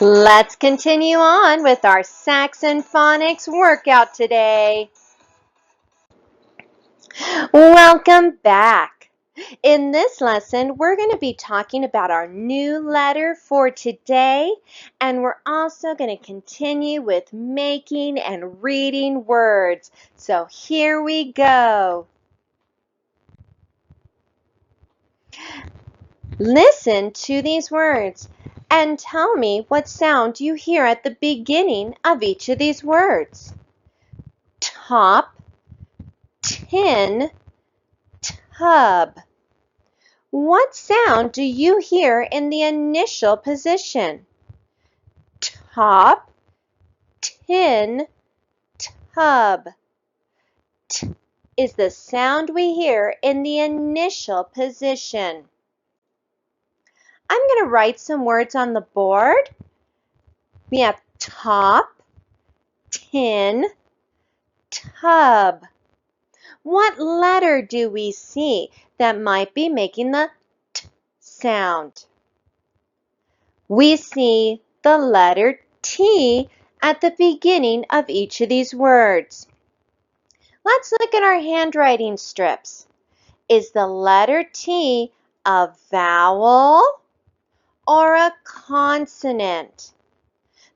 Let's continue on with our Saxon phonics workout today. Welcome back. In this lesson, we're going to be talking about our new letter for today, and we're also going to continue with making and reading words. So here we go. Listen to these words and tell me what sound you hear at the beginning of each of these words. Top, tin, tub. What sound do you hear in the initial position? Top, tin, tub. T is the sound we hear in the initial position. I'm going to write some words on the board. We have top, tin, tub. What letter do we see that might be making the t sound? We see the letter T at the beginning of each of these words. Let's look at our handwriting strips. Is the letter T a vowel or a consonant?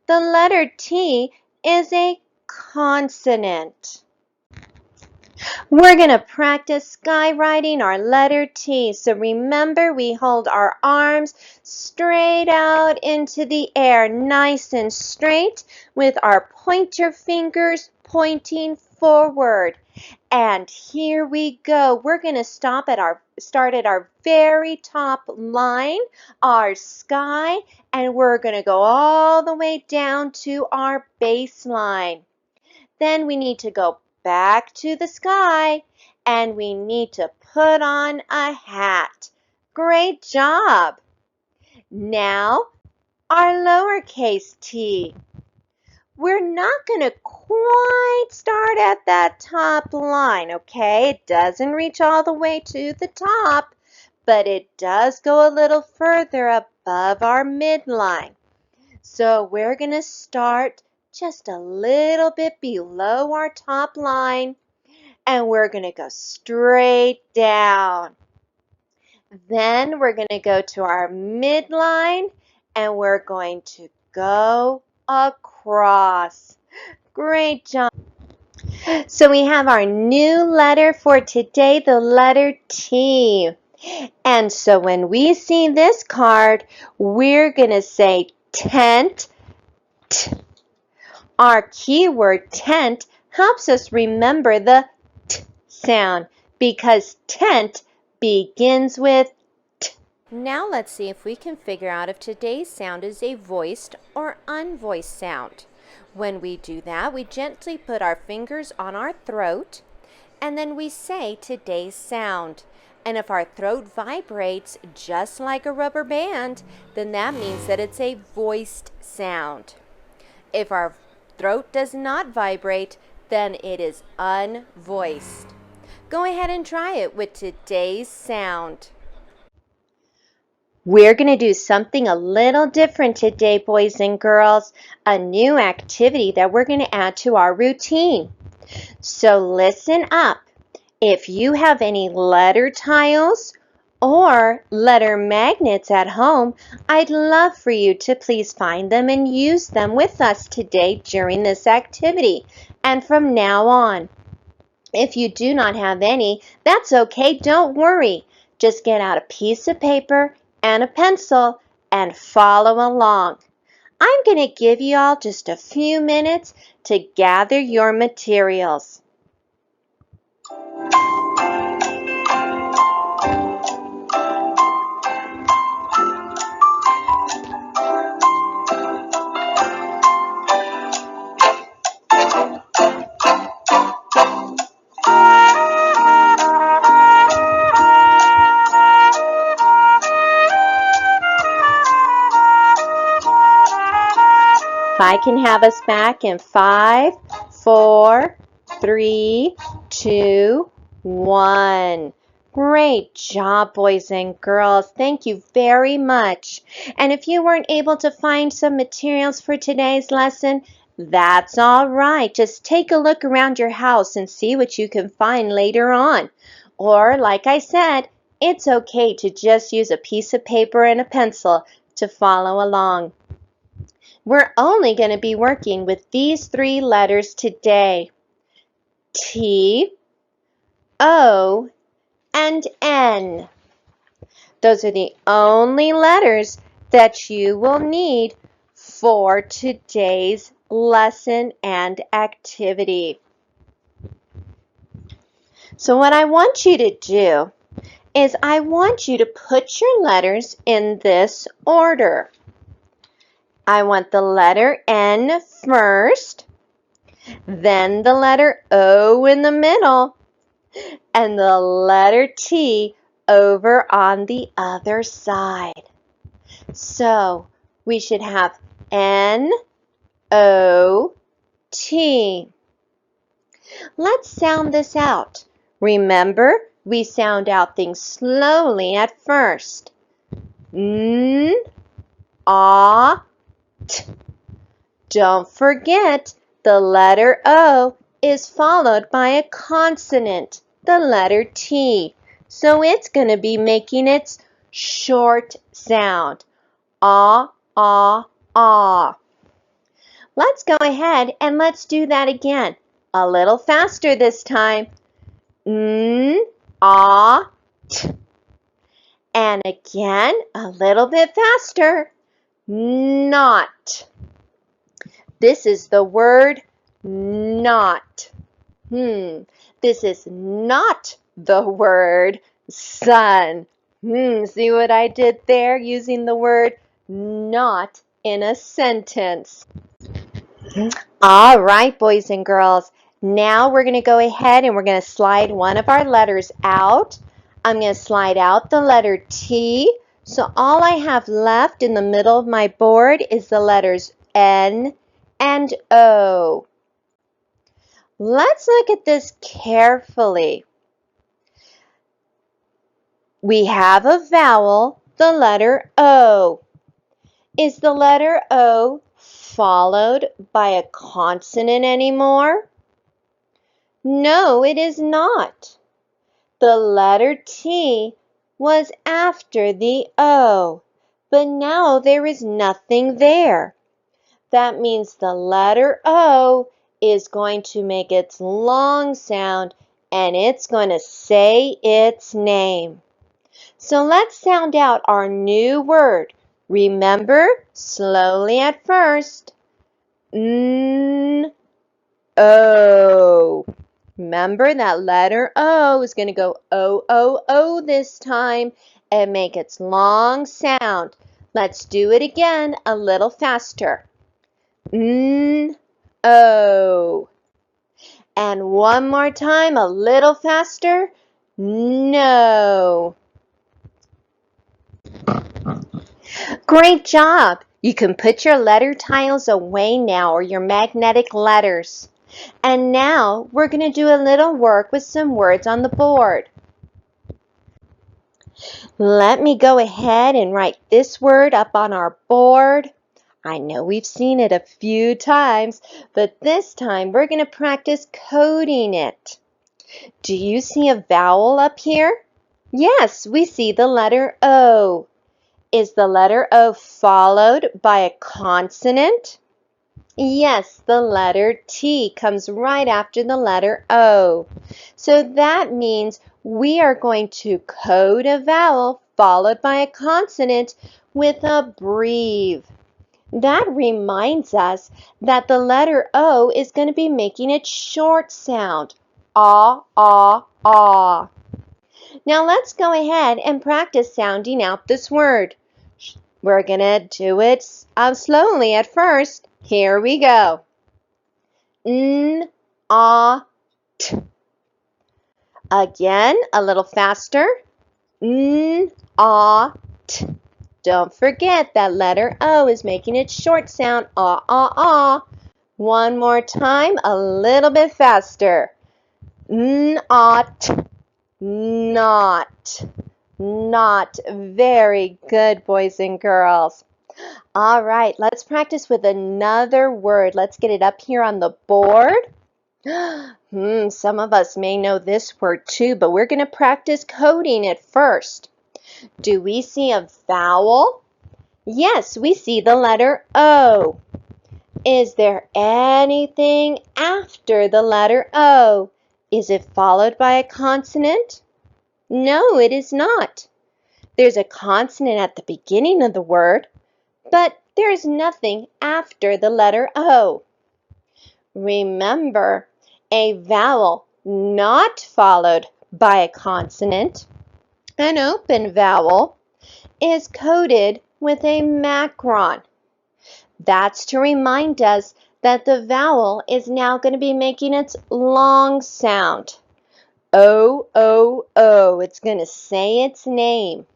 The letter T is a consonant. We're going to practice skywriting our letter T. So remember, we hold our arms straight out into the air, nice and straight, with our pointer fingers pointing forward. And here we go. We're going to start at our very top line, our sky, and we're going to go all the way down to our baseline. Then we need to go back to the sky, and we need to put on a hat. Great job! Now, our lowercase t. We're not going to quite start at that top line, okay? It doesn't reach all the way to the top, but it does go a little further above our midline. So we're going to start just a little bit below our top line, and we're going to go straight down. Then we're going to go to our midline, and we're going to go across. Great job. So we have our new letter for today, the letter T. And so when we see this card, we're going to say tent, t. Our keyword tent helps us remember the t sound because tent begins with t. Now let's see if we can figure out if today's sound is a voiced or unvoiced sound. When we do that, we gently put our fingers on our throat and then we say today's sound. And if our throat vibrates just like a rubber band, then that means that it's a voiced sound. If our throat does not vibrate, then it is unvoiced. Go ahead and try it with today's sound. We're going to do something a little different today, boys and girls, a new activity that we're going to add to our routine. So listen up. If you have any letter tiles or letter magnets at home, I'd love for you to please find them and use them with us today during this activity and from now on. If you do not have any, that's okay, don't worry. Just get out a piece of paper and a pencil and follow along. I'm going to give you all just a few minutes to gather your materials. I can have us back in 5, 4, 3, 2, 1. Great job, boys and girls. Thank you very much. And if you weren't able to find some materials for today's lesson, that's all right. Just take a look around your house and see what you can find later on. Or, like I said, it's okay to just use a piece of paper and a pencil to follow along. We're only going to be working with these 3 letters today: T, O, and N. Those are the only letters that you will need for today's lesson and activity. So what I want you to do is I want you to put your letters in this order. I want the letter N first, then the letter O in the middle, and the letter T over on the other side. So we should have N, O, T. Let's sound this out. Remember, we sound out things slowly at first. N, A, T. Don't forget, the letter O is followed by a consonant, the letter T. So it's going to be making its short sound. Ah, ah, ah. Let's go ahead and let's do that again. A little faster this time. N, ah, T. And again, a little bit faster. Not. This is the word not. This is not the word sun. See what I did there using the word not in a sentence? All right, boys and girls. Now we're going to go ahead and we're going to slide one of our letters out. I'm going to slide out the letter T. So all I have left in the middle of my board is the letters N and O. Let's look at this carefully. We have a vowel, the letter O. Is the letter O followed by a consonant anymore? No, it is not. The letter T was after the O, but now there is nothing there. That means the letter O is going to make its long sound and it's going to say its name. So let's sound out our new word. Remember, slowly at first. N, O. Remember that letter O is going to go O, O, O this time and make its long sound. Let's do it again a little faster. N, O. And one more time, a little faster. No. Great job! You can put your letter tiles away now, or your magnetic letters. And now we're going to do a little work with some words on the board. Let me go ahead and write this word up on our board. I know we've seen it a few times, but this time we're going to practice coding it. Do you see a vowel up here? Yes, we see the letter O. Is the letter O followed by a consonant? Yes, the letter T comes right after the letter O. So that means we are going to code a vowel followed by a consonant with a breve. That reminds us that the letter O is going to be making its short sound. Ah, ah, ah. Now let's go ahead and practice sounding out this word. We're going to do it slowly at first. Here we go. N, A, T. Again, a little faster. N, A, T. Don't forget that letter O is making its short sound. Ah, ah, ah. One more time, a little bit faster. N, A, T. Not. Not. Very good, boys and girls. All right, let's practice with another word. Let's get it up here on the board. Some of us may know this word too, but we're going to practice coding it first. Do we see a vowel? Yes, we see the letter O. Is there anything after the letter O? Is it followed by a consonant? No, it is not. There's a consonant at the beginning of the word, but there is nothing after the letter O. Remember, a vowel not followed by a consonant, an open vowel, is coded with a macron. That's to remind us that the vowel is now going to be making its long sound. O, O, O. It's going to say its name.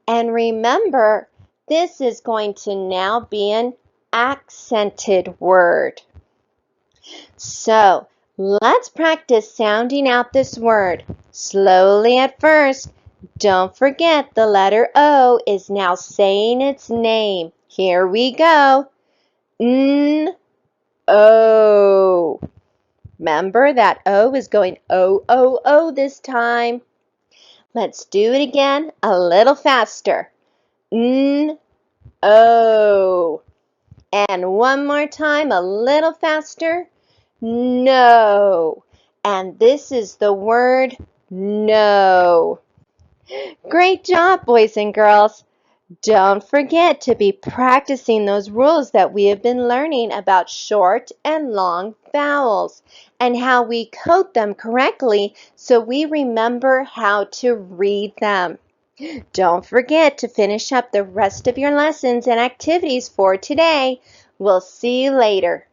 And remember, this is going to now be an accented word. So, let's practice sounding out this word. Slowly at first. Don't forget the letter O is now saying its name. Here we go. N-O. Remember that O is going O, O, O this time. Let's do it again a little faster. N-O. And one more time, a little faster. No. And this is the word no. Great job, boys and girls. Don't forget to be practicing those rules that we have been learning about short and long vowels and how we code them correctly so we remember how to read them. Don't forget to finish up the rest of your lessons and activities for today. We'll see you later.